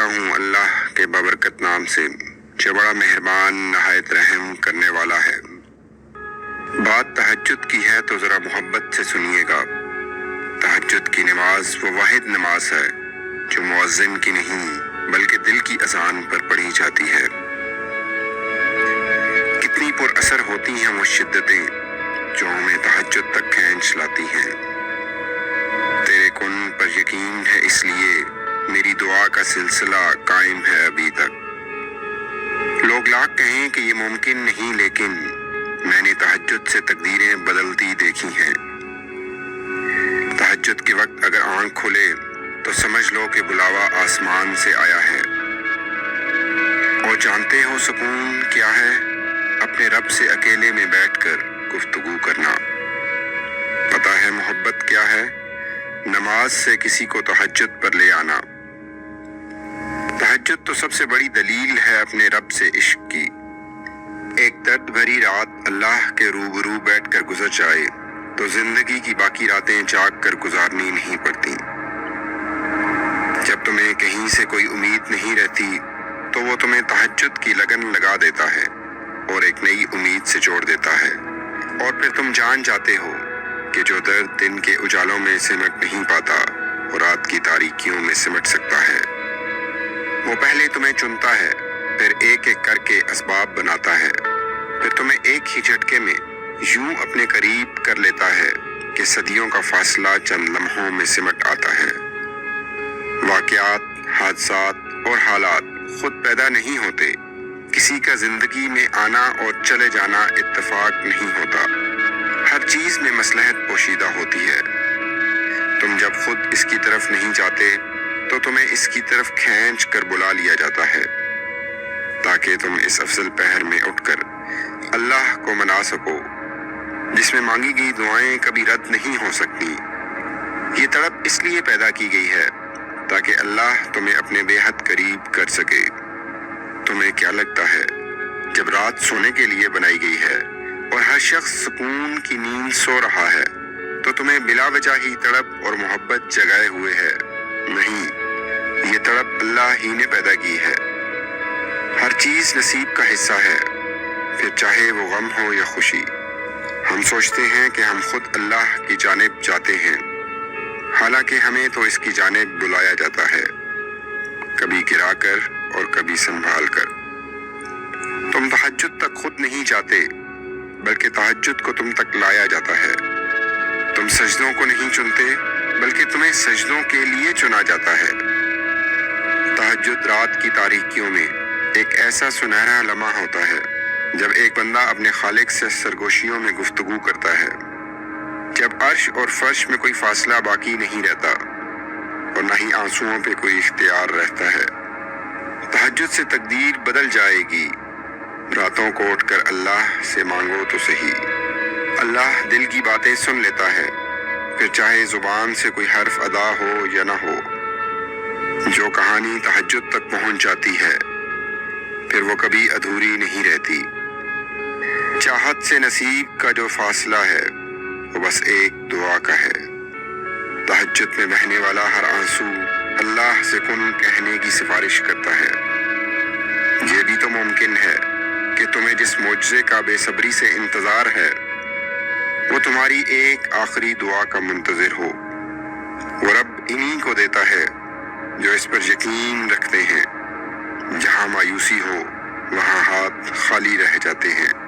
کرتا ہوں اللہ کے بابرکت نام سے جو بڑا مہربان نہایت رحم کرنے والا ہے۔ بات تہجد کی ہے تو ذرا محبت سے سنیے گا۔ تہجد کی نماز وہ واحد نماز ہے جو مؤذن کی نہیں بلکہ دل کی اذان پر پڑھی جاتی ہے۔ کتنی پر اثر ہوتی ہیں وہ شدتیں جو ہمیں تہجد تک کھینچ لاتی ہیں۔ تیرے کن پر یقین ہے اس لیے میری دعا کا سلسلہ قائم ہے ابھی تک۔ لوگ لاکھ کہیں کہ یہ ممکن نہیں، لیکن میں نے تہجد سے تقدیریں بدلتی دیکھی ہیں۔ تہجد کے وقت اگر آنکھ کھلے تو سمجھ لو کہ بلاوا آسمان سے آیا ہے۔ اور جانتے ہو سکون کیا ہے؟ اپنے رب سے اکیلے میں بیٹھ کر گفتگو کرنا۔ پتہ ہے محبت کیا ہے؟ نماز سے کسی کو تہجد پر لے آنا۔ تہجد تو سب سے بڑی دلیل ہے اپنے رب سے عشق کی۔ ایک درد بھری رات اللہ کے روبرو بیٹھ کر گزر جائے تو زندگی کی باقی راتیں جاگ کر گزارنی نہیں پڑتی۔ جب تمہیں کہیں سے کوئی امید نہیں رہتی تو وہ تمہیں تہجد کی لگن لگا دیتا ہے اور ایک نئی امید سے جوڑ دیتا ہے، اور پھر تم جان جاتے ہو کہ جو درد دن کے اجالوں میں سمٹ نہیں پاتا وہ رات کی تاریکیوں میں سمٹ سکتا ہے۔ وہ پہلے تمہیں چنتا ہے، پھر ایک ایک کر کے اسباب بناتا ہے، پھر تمہیں ایک ہی جھٹکے میں یوں اپنے قریب کر لیتا ہے کہ صدیوں کا فاصلہ چند لمحوں میں سمٹ آتا ہے۔ واقعات، حادثات اور حالات خود پیدا نہیں ہوتے۔ کسی کا زندگی میں آنا اور چلے جانا اتفاق نہیں ہوتا۔ ہر چیز میں مصلحت پوشیدہ ہوتی ہے۔ تم جب خود اس کی طرف نہیں جاتے تو تمہیں اس کی طرف کھینچ کر بلا لیا جاتا ہے تاکہ تم اس افضل پہر میں اٹھ کر اللہ کو منا سکو جس میں مانگی گئی دعائیں کبھی رد نہیں ہو سکتی۔ یہ تڑپ اس لیے پیدا کی گئی ہے تاکہ اللہ تمہیں اپنے بے حد قریب کر سکے۔ تمہیں کیا لگتا ہے جب رات سونے کے لیے بنائی گئی ہے اور ہر شخص سکون کی نیند سو رہا ہے تو تمہیں بلا وجہ ہی تڑپ اور محبت جگائے ہوئے ہے؟ نہیں، یہ تڑپ اللہ ہی نے پیدا کی ہے۔ ہر چیز نصیب کا حصہ ہے، پھر چاہے وہ غم ہو یا خوشی۔ ہم سوچتے ہیں کہ ہم خود اللہ کی جانب جاتے ہیں، حالانکہ ہمیں تو اس کی جانب بلایا جاتا ہے، کبھی گرا کر اور کبھی سنبھال کر۔ تم تہجد تک خود نہیں جاتے بلکہ تہجد کو تم تک لایا جاتا ہے۔ تم سجدوں کو نہیں چنتے بلکہ تمہیں سجدوں کے لیے چنا جاتا ہے۔ تہجد رات کی تاریکیوں میں ایک ایسا سنہرا لمحہ ہوتا ہے جب ایک بندہ اپنے خالق سے سرگوشیوں میں گفتگو کرتا ہے، جب عرش اور فرش میں کوئی فاصلہ باقی نہیں رہتا اور نہ ہی آنسوؤں پہ کوئی اختیار رہتا ہے۔ تہجد سے تقدیر بدل جائے گی۔ راتوں کو اٹھ کر اللہ سے مانگو تو صحیح۔ اللہ دل کی باتیں سن لیتا ہے، پھر چاہے زبان سے کوئی حرف ادا ہو یا نہ ہو۔ جو کہانی تہجد تک پہنچ جاتی ہے پھر وہ کبھی ادھوری نہیں رہتی۔ چاہت سے نصیب کا جو فاصلہ ہے وہ بس ایک دعا کا ہے۔ تہجد میں بہنے والا ہر آنسو اللہ سے کن کہنے کی سفارش کرتا ہے۔ یہ بھی تو ممکن ہے کہ تمہیں جس معجزے کا بے صبری سے انتظار ہے وہ تمہاری ایک آخری دعا کا منتظر ہو۔ وہ رب انہی کو دیتا ہے جو اس پر یقین رکھتے ہیں۔ جہاں مایوسی ہو وہاں ہاتھ خالی رہ جاتے ہیں۔